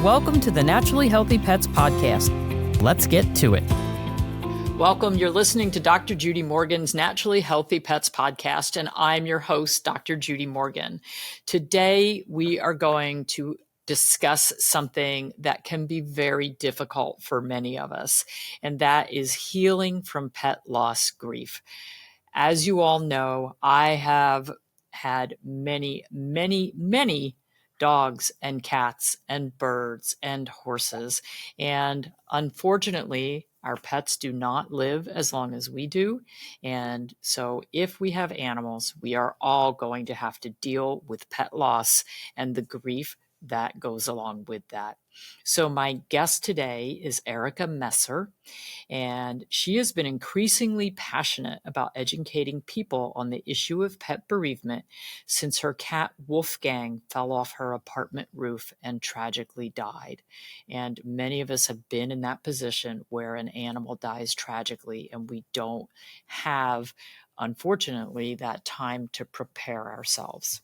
Welcome to the Naturally Healthy Pets Podcast. Let's get to it. Welcome. You're listening to Dr. Judy Morgan's Naturally Healthy Pets Podcast, and I'm your host, Dr. Judy Morgan. Today, we are going to discuss something that can be very difficult for many of us, and that is healing from pet loss grief. As you all know, I have had many dogs and cats and birds and horses. And unfortunately, our pets do not live as long as we do. And so if we have animals, we are all going to have to deal with pet loss and the grief that goes along with that. So my guest today is Erica Messer, and she has been increasingly passionate about educating people on the issue of pet bereavement since her cat Wolfgang fell off her apartment roof and tragically died. And many of us have been in that position where an animal dies tragically and we don't have, unfortunately, that time to prepare ourselves.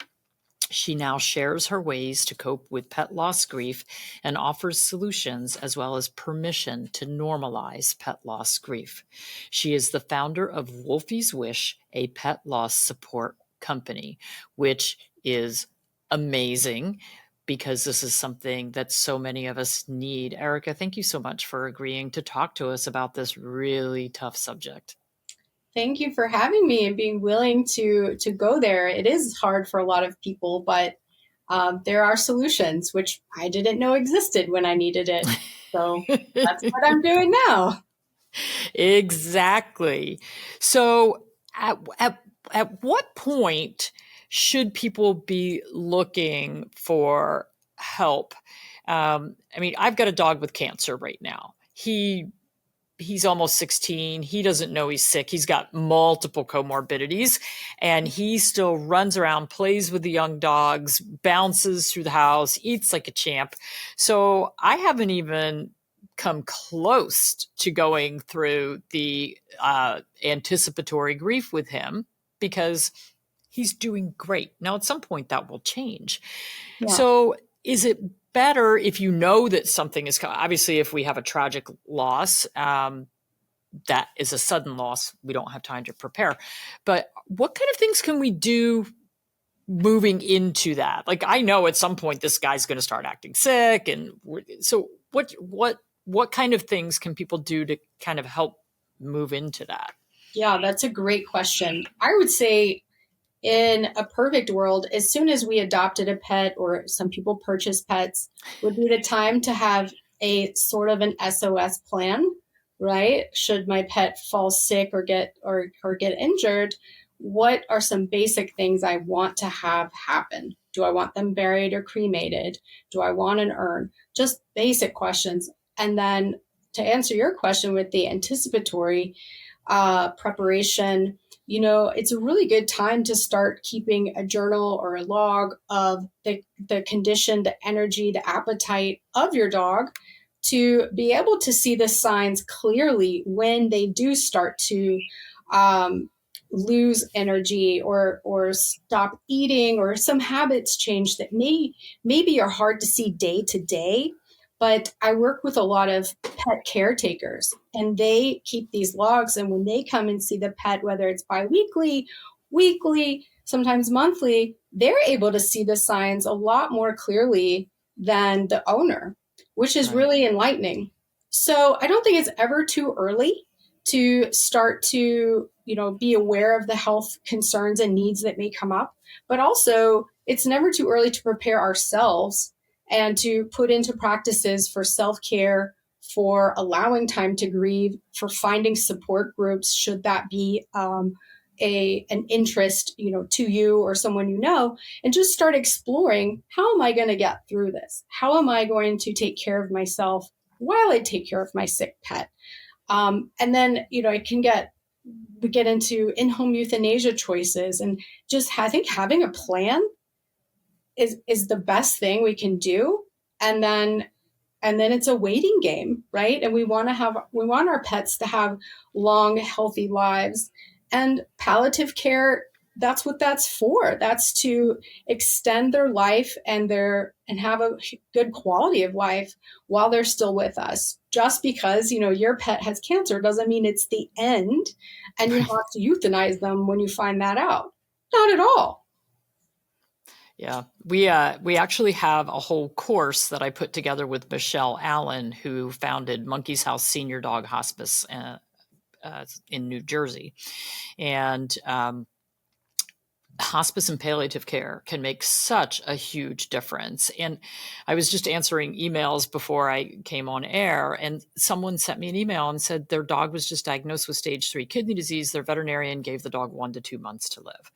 She now shares her ways to cope with pet loss grief and offers solutions as well as permission to normalize pet loss grief. She is the founder of Wolfie's Wish, a pet loss support company, which is amazing because this is something that so many of us need. Erica, thank you so much for agreeing to talk to us about this really tough subject. Thank you for having me and being willing to go there. It is hard for a lot of people, but there are solutions, which I didn't know existed when I needed it. So that's what I'm doing now. Exactly. So at what point should people be looking for help? I've got a dog with cancer right now. He's almost 16. He doesn't know he's sick. He's got multiple comorbidities, and he still runs around, plays with the young dogs, bounces through the house, eats like a champ. So I haven't even come close to going through the anticipatory grief with him because he's doing great. Now, at some point that will change. Yeah. So is it better if you know that something is coming? Obviously, if we have a tragic loss, that is a sudden loss, we don't have time to prepare. But what kind of things can we do moving into that? Like, I know at some point this guy's going to start acting sick. And so what kind of things can people do to kind of help move into that? Yeah, that's a great question. I would say in a perfect world, as soon as we adopted a pet, or some people purchase pets, would be the time to have a sort of an SOS plan, right? Should my pet fall sick or get injured, what are some basic things I want to have happen? Do I want them buried or cremated? Do I want an urn? Just basic questions. And then to answer your question with the anticipatory preparation, it's a really good time to start keeping a journal or a log of the condition, the energy, the appetite of your dog, to be able to see the signs clearly when they do start to lose energy or stop eating, or some habits change that maybe are hard to see day to day. But I work with a lot of pet caretakers, and they keep these logs. And when they come and see the pet, whether it's biweekly, weekly, sometimes monthly, they're able to see the signs a lot more clearly than the owner, which is really enlightening. So I don't think it's ever too early to start to, be aware of the health concerns and needs that may come up. But also, it's never too early to prepare ourselves and to put into practices for self-care, for allowing time to grieve, for finding support groups, should that be an interest, to you or someone and just start exploring, how am I going to get through this? How am I going to take care of myself while I take care of my sick pet? And then, we get into in-home euthanasia choices, and just I think having a plan is the best thing we can do. And then it's a waiting game, right? And we want our pets to have long, healthy lives. And palliative care that's what that's for. That's to extend their life and have a good quality of life while they're still with us. Just because, your pet has cancer doesn't mean it's the end and you have to euthanize them when you find that out. Not at all. Yeah, we actually have a whole course that I put together with Michelle Allen, who founded Monkey's House Senior Dog Hospice in New Jersey, and hospice and palliative care can make such a huge difference. And I was just answering emails before I came on air, and someone sent me an email and said their dog was just diagnosed with stage 3 kidney disease. Their veterinarian gave the dog 1 to 2 months to live.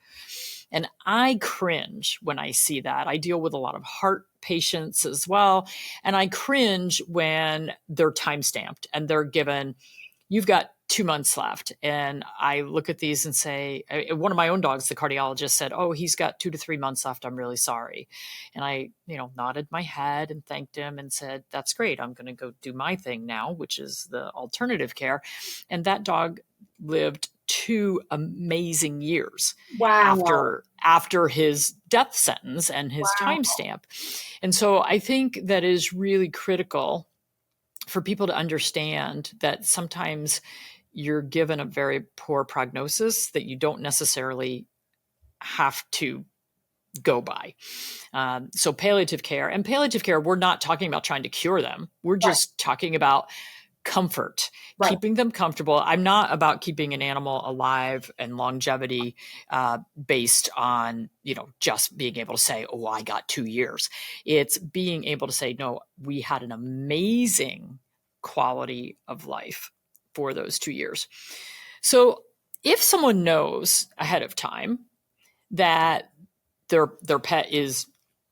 And I cringe when I see that. I deal with a lot of heart patients as well. And I cringe when they're time stamped and they're given, you've got 2 months left. And I look at these and say, one of my own dogs, the cardiologist said, oh, he's got 2 to 3 months left. I'm really sorry. And I, nodded my head and thanked him and said, that's great. I'm going to go do my thing now, which is the alternative care. And that dog lived 2 amazing years Wow. after his death sentence and his Wow. timestamp. And so I think that is really critical for people to understand that sometimes you're given a very poor prognosis that you don't necessarily have to go by. So palliative care, we're not talking about trying to cure them. We're just talking about comfort, keeping them comfortable. I'm not about keeping an animal alive and longevity based on, just being able to say, oh, I got 2 years. It's being able to say, no, we had an amazing quality of life for those 2 years. So if someone knows ahead of time that their pet is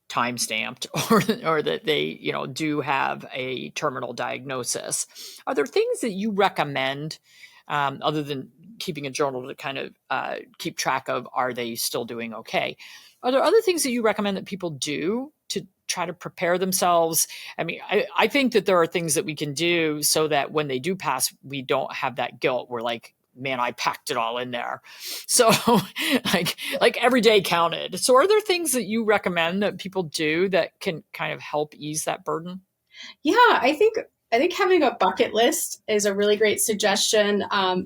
time stamped or that they do have a terminal diagnosis, are there things that you recommend other than keeping a journal to kind of keep track of, are they still doing okay? Are there other things that you recommend that people do to try to prepare themselves? I mean, I think that there are things that we can do so that when they do pass, we don't have that guilt. We're like, man, I packed it all in there. So like every day counted. So are there things that you recommend that people do that can kind of help ease that burden? Yeah, I think having a bucket list is a really great suggestion.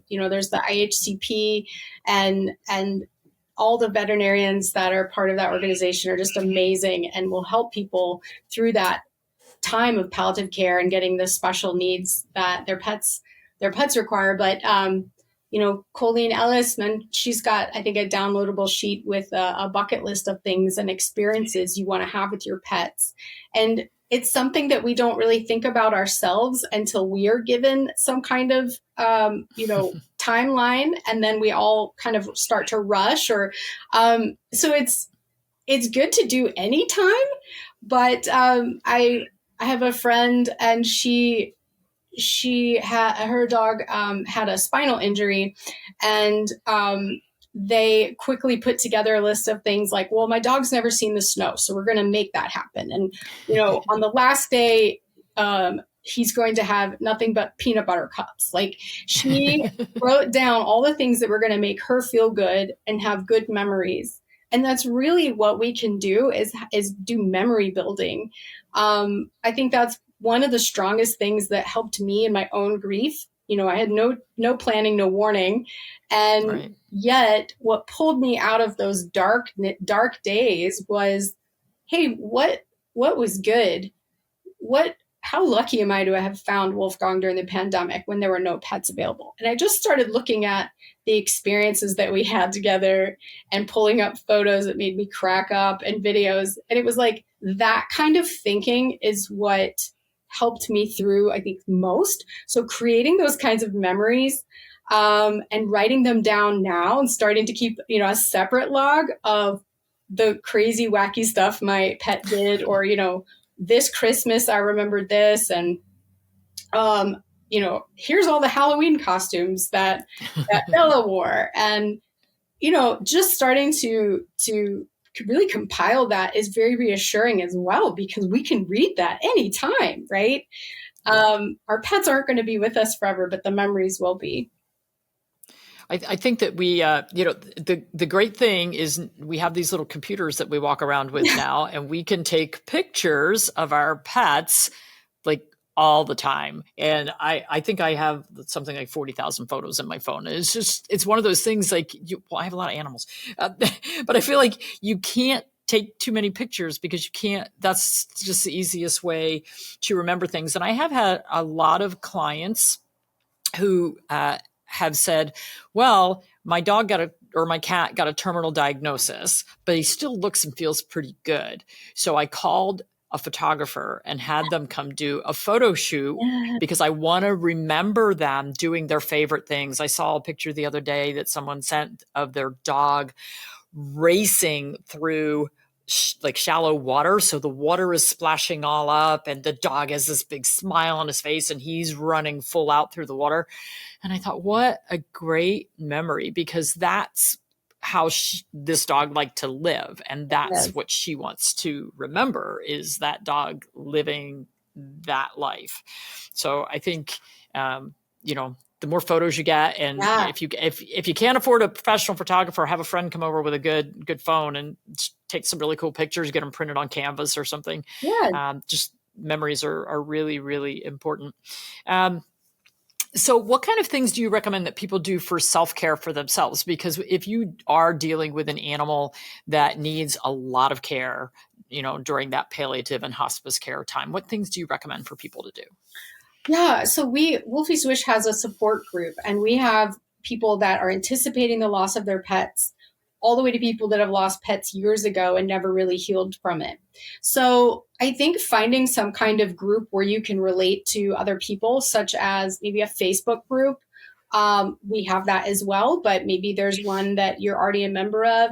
There's the IHCP and all the veterinarians that are part of that organization are just amazing and will help people through that time of palliative care and getting the special needs that their pets require. But Colleen Ellis, and she's got, I think, a downloadable sheet with a bucket list of things and experiences you want to have with your pets. And it's something that we don't really think about ourselves until we are given some kind of, timeline, and then we all kind of start to rush. So it's good to do anytime. But I have a friend, and her dog had a spinal injury, and they quickly put together a list of things like, well, my dog's never seen the snow, so we're going to make that happen. And, on the last day, he's going to have nothing but peanut butter cups. Like, she wrote down all the things that were going to make her feel good and have good memories. And that's really what we can do is do memory building. I think that's one of the strongest things that helped me in my own grief. I had no planning, no warning. And yet what pulled me out of those dark days was, hey, what was good? How lucky am I to have found Wolfgang during the pandemic when there were no pets available? And I just started looking at the experiences that we had together and pulling up photos that made me crack up and videos. And it was like, that kind of thinking is what helped me through, I think, most. So creating those kinds of memories and writing them down now and starting to keep, a separate log of the crazy, wacky stuff my pet did, or, this Christmas, I remembered this. And, here's all the Halloween costumes that Bella wore. And, just starting to really compile that is very reassuring as well, because we can read that anytime, right? Our pets aren't going to be with us forever, but the memories will be. I think that we, the great thing is we have these little computers that we walk around with now, and we can take pictures of our pets like all the time. And I think I have something like 40,000 photos in my phone. And it's one of those things like, well, I have a lot of animals, but I feel like you can't take too many pictures because you can't, that's just the easiest way to remember things. And I have had a lot of clients who have said, well, my dog or my cat got a terminal diagnosis, but he still looks and feels pretty good. So I called a photographer and had them come do a photo shoot because I want to remember them doing their favorite things. I saw a picture the other day that someone sent of their dog racing through like shallow water. So the water is splashing all up and the dog has this big smile on his face and he's running full out through the water. And I thought, what a great memory, because that's how this dog liked to live. And that's what she wants to remember, is that dog living that life. So I think, the more photos you get, and if you can't afford a professional photographer, have a friend come over with a good phone and take some really cool pictures, get them printed on canvas or something. Just memories are really, really important. So what kind of things do you recommend that people do for self-care for themselves? Because if you are dealing with an animal that needs a lot of care, during that palliative and hospice care time, what things do you recommend for people to do? Yeah, so Wolfie's Wish has a support group, and we have people that are anticipating the loss of their pets, all the way to people that have lost pets years ago and never really healed from it. So I think finding some kind of group where you can relate to other people, such as maybe a Facebook group. We have that as well, but maybe there's one that you're already a member of.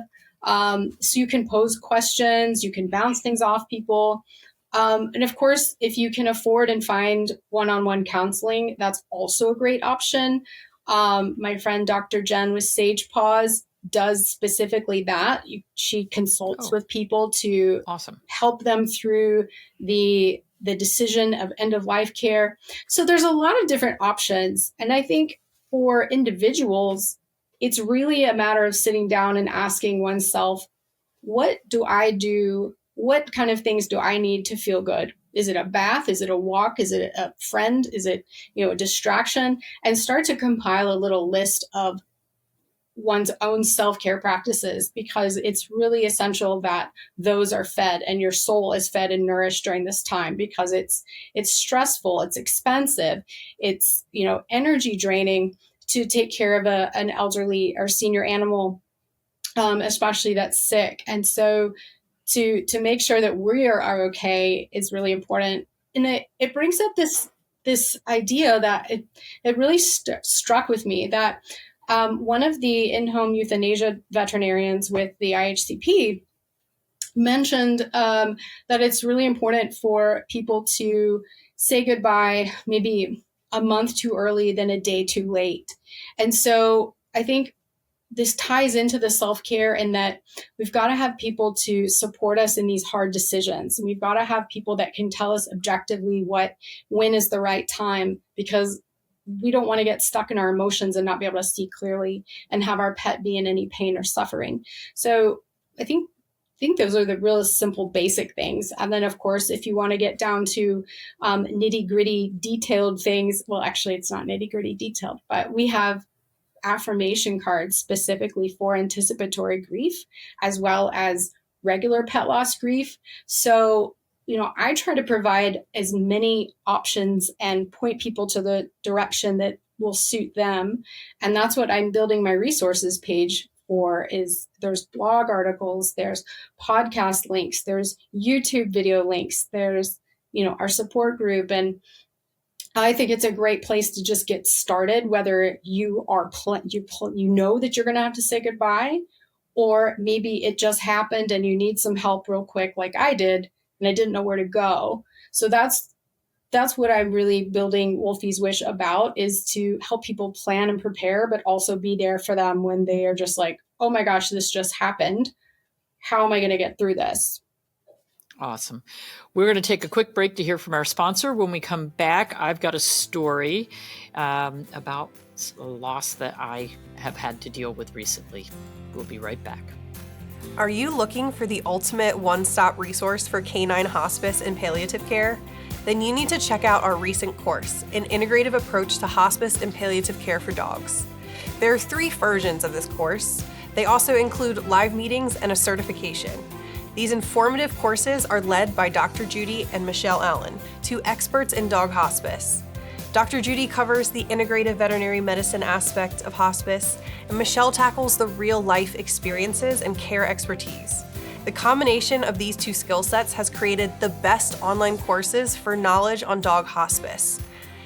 So you can pose questions, you can bounce things off people. And of course, if you can afford and find one-on-one counseling, that's also a great option. My friend Dr. Jen with Sage Paws does specifically that. She consults with people to help them through the decision of end-of-life care. So there's a lot of different options. And I think for individuals, it's really a matter of sitting down and asking oneself, what do I do? What kind of things do I need to feel good? Is it a bath? Is it a walk? Is it a friend? Is it, a distraction? And start to compile a little list of one's own self-care practices, because it's really essential that those are fed and your soul is fed and nourished during this time, because it's stressful, it's expensive, it's, energy draining to take care of an elderly or senior animal, especially that's sick. And so to make sure that we are okay is really important. And it brings up this idea that it really struck with me, that one of the in-home euthanasia veterinarians with the IHCP mentioned that it's really important for people to say goodbye maybe a month too early than a day too late. And so I think this ties into the self-care, in that we've got to have people to support us in these hard decisions. And we've got to have people that can tell us objectively when is the right time, because we don't want to get stuck in our emotions and not be able to see clearly and have our pet be in any pain or suffering. So I think those are the real simple, basic things. And then, of course, if you want to get down to nitty gritty, detailed things, well, actually, it's not nitty gritty detailed, but we have affirmation cards specifically for anticipatory grief, as well as regular pet loss grief. So, I try to provide as many options and point people to the direction that will suit them. And that's what I'm building my resources page for. Is there's blog articles, there's podcast links, there's YouTube video links, there's, our support group. And I think it's a great place to just get started, whether you are you know that you're going to have to say goodbye, or maybe it just happened and you need some help real quick, like I did, and I didn't know where to go. So that's what I'm really building Wolfie's Wish about, is to help people plan and prepare, but also be there for them when they are just like, oh my gosh, this just happened. How am I going to get through this? Awesome. We're going to take a quick break to hear from our sponsor. When we come back, I've got a story about a loss that I have had to deal with recently. We'll be right back. Are you looking for the ultimate one-stop resource for canine hospice and palliative care? Then you need to check out our recent course, An Integrative Approach to Hospice and Palliative Care for Dogs. There are 3 versions of this course. They also include live meetings and a certification. These informative courses are led by Dr. Judy and Michelle Allen, 2 experts in dog hospice. Dr. Judy covers the integrative veterinary medicine aspect of hospice, and Michelle tackles the real-life experiences and care expertise. The combination of these 2 skill sets has created the best online courses for knowledge on dog hospice.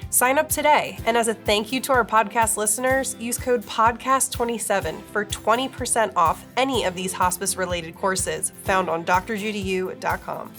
Sign up today, and as a thank you to our podcast listeners, use code PODCAST27 for 20% off any of these hospice-related courses found on drjudyu.com.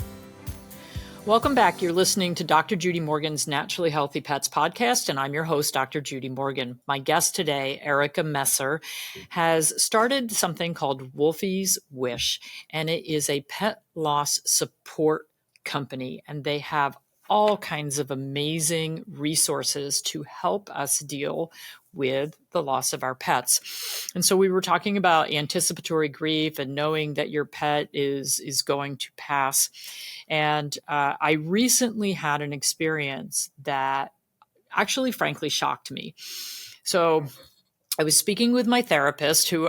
Welcome back. You're listening to Dr. Judy Morgan's Naturally Healthy Pets podcast, and I'm your host, Dr. Judy Morgan. My guest today, Erica Messer, has started something called Wolfie's Wish, and it is a pet loss support company, and they have all kinds of amazing resources to help us deal with the loss of our pets. And so we were talking about anticipatory grief and knowing that your pet is going to pass. And I recently had an experience that actually, frankly, shocked me. So I was speaking with my therapist, who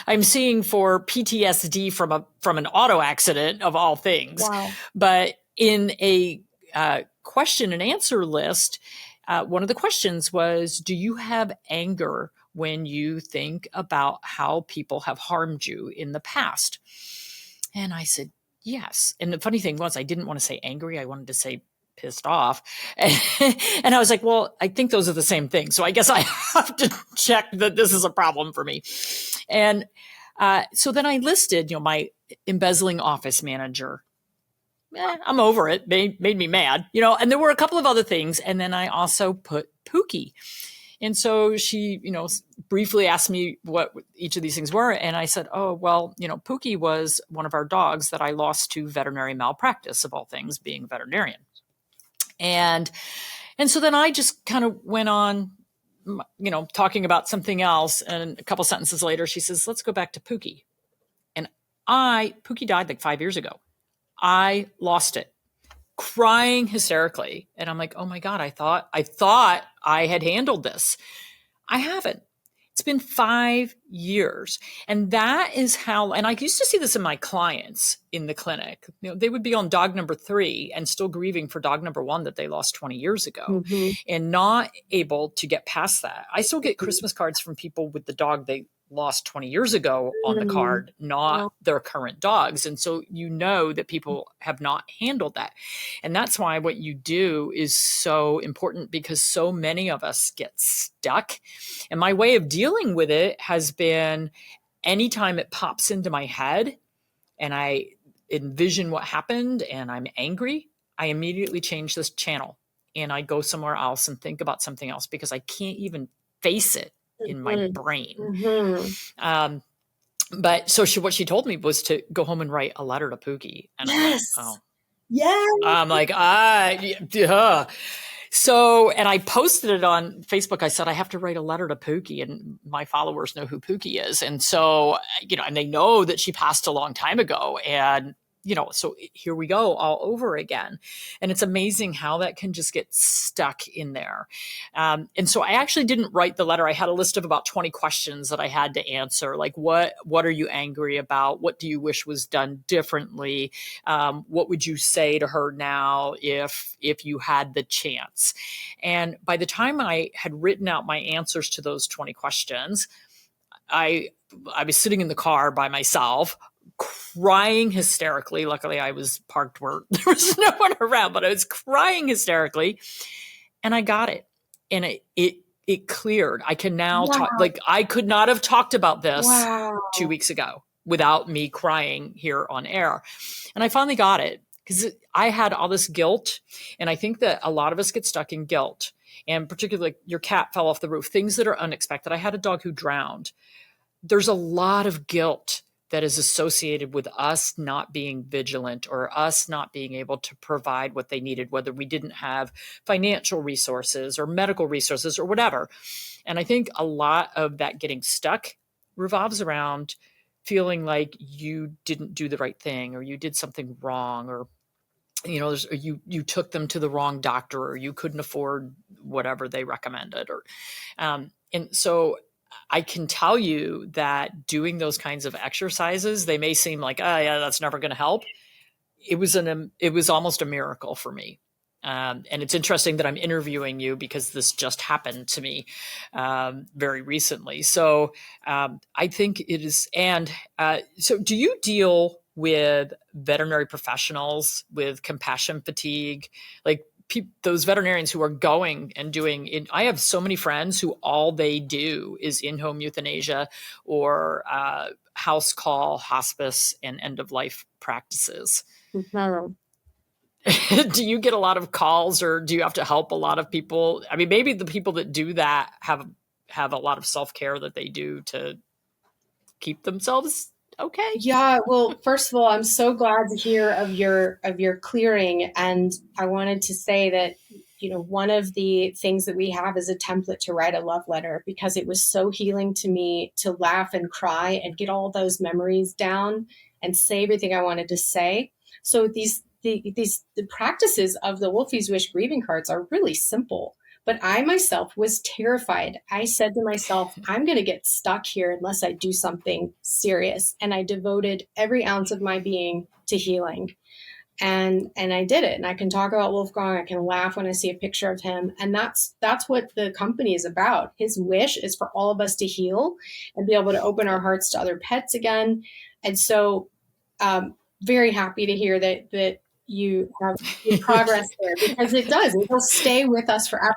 I'm seeing for PTSD from an auto accident of all things. Wow. But in a question and answer list, one of the questions was, do you have anger when you think about how people have harmed you in the past? And I said, yes. And the funny thing was, I didn't want to say angry. I wanted to say pissed off. And I was like, well, I think those are the same thing. So I guess I have to check that this is a problem for me. And so then I listed, my embezzling office manager. I'm over it. Made me mad, and there were a couple of other things. And then I also put Pookie. And so she, briefly asked me what each of these things were. And I said, oh, well, Pookie was one of our dogs that I lost to veterinary malpractice, of all things, being a veterinarian. And so then I just kind of went on, talking about something else. And a couple sentences later, she says, let's go back to Pookie. And Pookie died like 5 years ago. I lost it, crying hysterically. And I'm like, oh my God, I thought I had handled this. I haven't. It's been 5 years. And that is how, and I used to see this in my clients in the clinic. They would be on dog number 3 and still grieving for dog number 1 that they lost 20 years ago and not able to get past that. I still get Christmas cards from people with the dog they lost 20 years ago on the card, not their current dogs. And so that people have not handled that. And that's why what you do is so important, because so many of us get stuck. And my way of dealing with it has been, anytime it pops into my head and I envision what happened and I'm angry, I immediately change this channel and I go somewhere else and think about something else, because I can't even face it in my brain. But so what she told me was to go home and write a letter to Pookie. And I'm like, yeah. So, and I posted it on Facebook. I said, I have to write a letter to Pookie, and my followers know who Pookie is. And so, and they know that she passed a long time ago. And so here we go all over again. And it's amazing how that can just get stuck in there. And so I actually didn't write the letter. I had a list of about 20 questions that I had to answer. Like, what are you angry about? What do you wish was done differently? What would you say to her now if you had the chance? And by the time I had written out my answers to those 20 questions, I was sitting in the car by myself, crying hysterically. Luckily, I was parked where there was no one around, but I was crying hysterically, and I got it. And it cleared. I can now talk. Like, I could not have talked about this 2 weeks ago without me crying here on air. And I finally got it, because I had all this guilt. And I think that a lot of us get stuck in guilt, and particularly your cat fell off the roof, things that are unexpected. I had a dog who drowned. There's a lot of guilt that is associated with us not being vigilant or us not being able to provide what they needed, whether we didn't have financial resources or medical resources or whatever. And I think a lot of that getting stuck revolves around feeling like you didn't do the right thing, or you did something wrong, or you took them to the wrong doctor, or you couldn't afford whatever they recommended, or and so I can tell you that doing those kinds of exercises, they may seem like, oh yeah, that's never going to help. It was almost a miracle for me. And it's interesting that I'm interviewing you because this just happened to me very recently. So I think it is. And so do you deal with veterinary professionals with compassion fatigue, like those veterinarians who are going and doing it? I have so many friends who all they do is in-home euthanasia or house call, hospice, and end-of-life practices. Mm-hmm. Do you get a lot of calls, or do you have to help a lot of people? I mean, maybe the people that do that have a lot of self-care that they do to keep themselves okay. Yeah, well, first of all, I'm so glad to hear of your clearing, and I wanted to say that one of the things that we have is a template to write a love letter, because it was so healing to me to laugh and cry and get all those memories down and say everything I wanted to say. So the practices of the Wolfie's Wish grieving cards are really simple. But I myself was terrified. I said to myself, I'm going to get stuck here unless I do something serious. And I devoted every ounce of my being to healing. And I did it. And I can talk about Wolfgang. I can laugh when I see a picture of him. And that's what the company is about. His wish is for all of us to heal and be able to open our hearts to other pets again. And so very happy to hear that you have progress there, because it'll stay with us forever.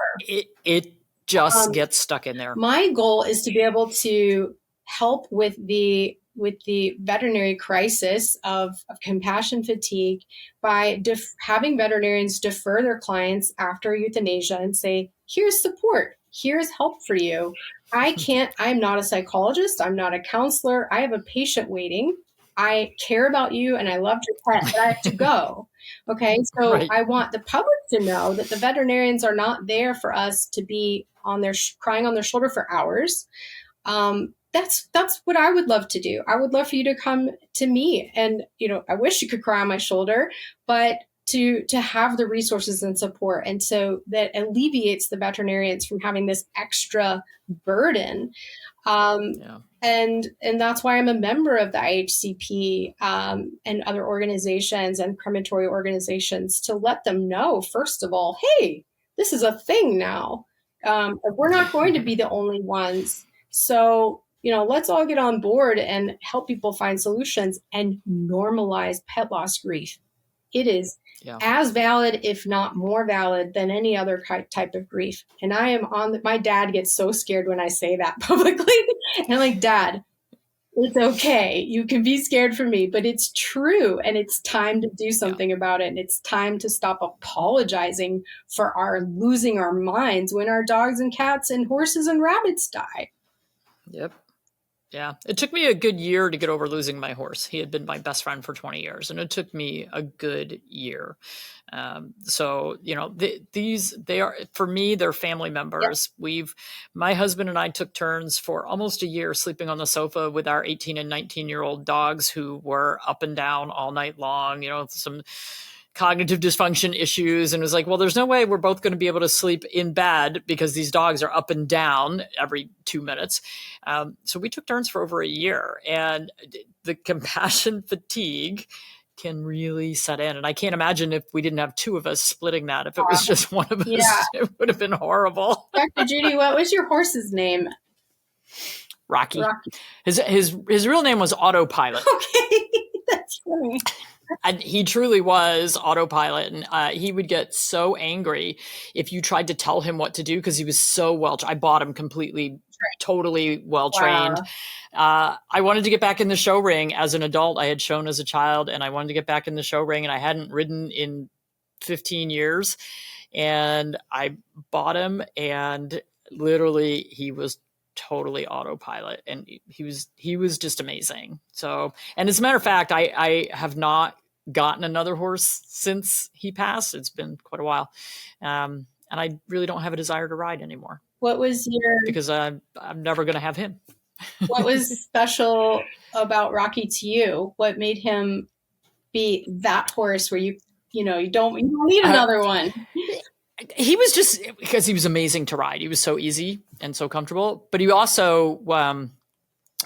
It just gets stuck in there. My goal is to be able to help with the veterinary crisis of compassion fatigue by having veterinarians defer their clients after euthanasia and say, here's support, here's help for you. I'm not a psychologist, I'm not a counselor, I have a patient waiting. I care about you and I love your pet, but I have to go. Okay, so right. I want the public to know that the veterinarians are not there for us to be crying on their shoulder for hours. That's what I would love to do. I would love for you to come to me, and I wish you could cry on my shoulder, but to have the resources and support, and so that alleviates the veterinarians from having this extra burden. And that's why I'm a member of the IHCP and other organizations and crematory organizations, to let them know, first of all, hey, this is a thing now. We're not going to be the only ones. So, let's all get on board and help people find solutions and normalize pet loss grief. It is as valid, if not more valid, than any other type of grief. And I am my dad gets so scared when I say that publicly. And I'm like, Dad, it's okay. You can be scared for me, but it's true. And it's time to do something about it. And it's time to stop apologizing for losing our minds when our dogs and cats and horses and rabbits die. Yep. Yeah. It took me a good year to get over losing my horse. He had been my best friend for 20 years, and it took me a good year. So, they are, for me, they're family members. Yep. My husband and I took turns for almost a year sleeping on the sofa with our 18 and 19-year-old dogs, who were up and down all night long, some cognitive dysfunction issues, and it was like, well, there's no way we're both going to be able to sleep in bed because these dogs are up and down every 2 minutes. So we took turns for over a year, and the compassion fatigue can really set in. And I can't imagine if we didn't have two of us splitting that. If it was just one of us, it would have been horrible. Dr. Judy, what was your horse's name? Rocky. His real name was Autopilot. Okay, that's funny. And he truly was Autopilot. And he would get so angry if you tried to tell him what to do, because he was so I bought him completely, totally well-trained. Wow. I wanted to get back in the show ring as an adult. I had shown as a child, and I wanted to get back in the show ring, and I hadn't ridden in 15 years. And I bought him, and literally he was totally autopilot, and he was just amazing. So, and as a matter of fact, I have not gotten another horse since he passed. It's been quite a while. And I really don't have a desire to ride anymore. What was because I'm never going to have him. What was special about Rocky to you? What made him be that horse where you don't need another one? He was just, because he was amazing to ride. He was so easy and so comfortable, but he also,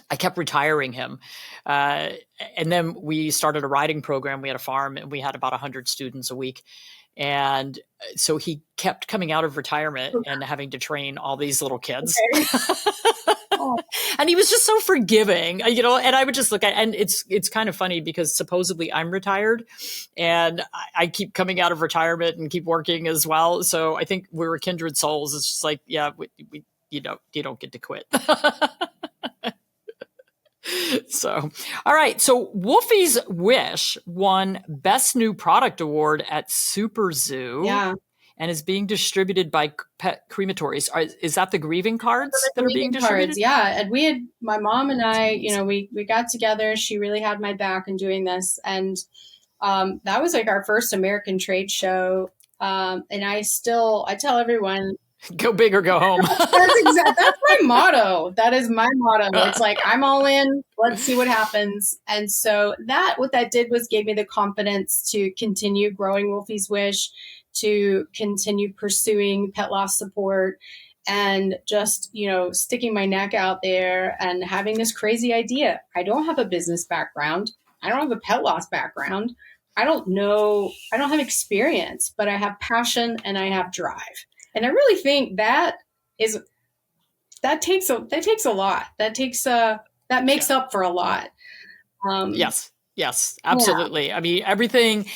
I kept retiring him. And then we started a riding program. We had a farm and we had about 100 students a week. And so he kept coming out of retirement and having to train all these little kids. Okay. And he was just so forgiving, and I would just look at, and it's kind of funny because supposedly I'm retired and I keep coming out of retirement and keep working as well. So I think we were kindred souls. It's just like, yeah, you don't get to quit. So, all right. So Wolfie's Wish won Best New Product Award at Super Zoo. Yeah. And is being distributed by pet crematories. Is that the grieving cards that are being distributed? Cards, yeah. And my mom and I, we got together. She really had my back in doing this. And that was like our first American trade show. And I tell everyone, go big or go home. That's my motto. That is my motto. It's like, I'm all in. Let's see what happens. And so what that did was gave me the confidence to continue growing Wolfie's Wish, to continue pursuing pet loss support, and just, sticking my neck out there and having this crazy idea. I don't have a business background. I don't have a pet loss background. I don't have experience, but I have passion and I have drive. And I really think that takes a lot. That makes up for a lot. Yes, absolutely. Yeah. I mean, everything,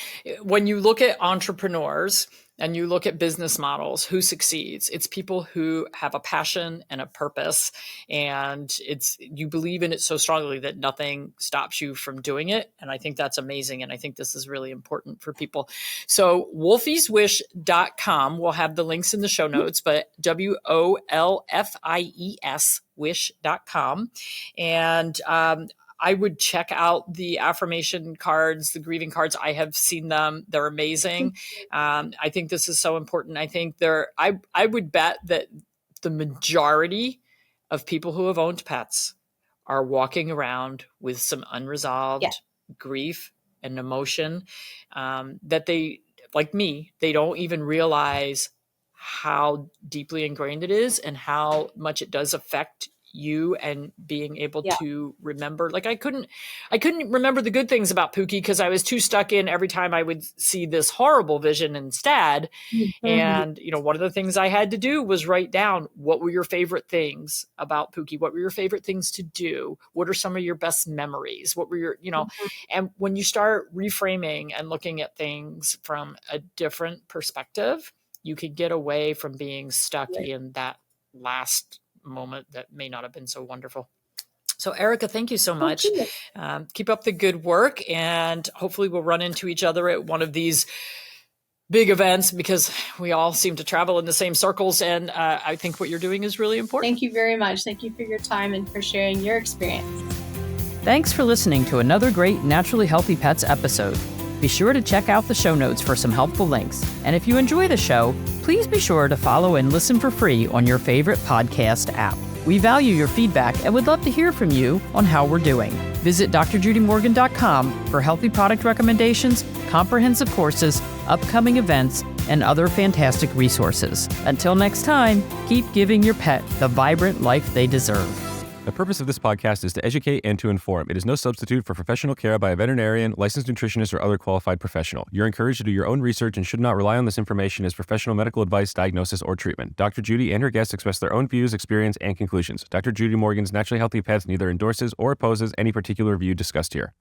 when you look at entrepreneurs and you look at business models, who succeeds? It's people who have a passion and a purpose, and you believe in it so strongly that nothing stops you from doing it. And I think that's amazing. And I think this is really important for people. So wolfieswish.com, we'll have the links in the show notes, but WOLFIES wish.com. And, I would check out the affirmation cards, the grieving cards. I have seen them. They're amazing. I think this is so important. I think I would bet that the majority of people who have owned pets are walking around with some unresolved grief and emotion, that they, like me, they don't even realize how deeply ingrained it is and how much it does affect you, and being able to remember. Like I couldn't remember the good things about Pookie because I was too stuck in every time I would see this horrible vision instead. Mm-hmm. And, one of the things I had to do was write down, what were your favorite things about Pookie? What were your favorite things to do? What are some of your best memories? What were your, and when you start reframing and looking at things from a different perspective, you could get away from being stuck in that last moment that may not have been so wonderful. So Erica, thank you so much. Keep up the good work, and hopefully we'll run into each other at one of these big events, because we all seem to travel in the same circles, and I think what you're doing is really important. Thank you very much. Thank you for your time and for sharing your experience. Thanks for listening to another great Naturally Healthy Pets episode. Be sure to check out the show notes for some helpful links. And if you enjoy the show, please be sure to follow and listen for free on your favorite podcast app. We value your feedback and would love to hear from you on how we're doing. Visit drjudymorgan.com for healthy product recommendations, comprehensive courses, upcoming events, and other fantastic resources. Until next time, keep giving your pet the vibrant life they deserve. The purpose of this podcast is to educate and to inform. It is no substitute for professional care by a veterinarian, licensed nutritionist, or other qualified professional. You're encouraged to do your own research and should not rely on this information as professional medical advice, diagnosis, or treatment. Dr. Judy and her guests express their own views, experience, and conclusions. Dr. Judy Morgan's Naturally Healthy Pets neither endorses or opposes any particular view discussed here.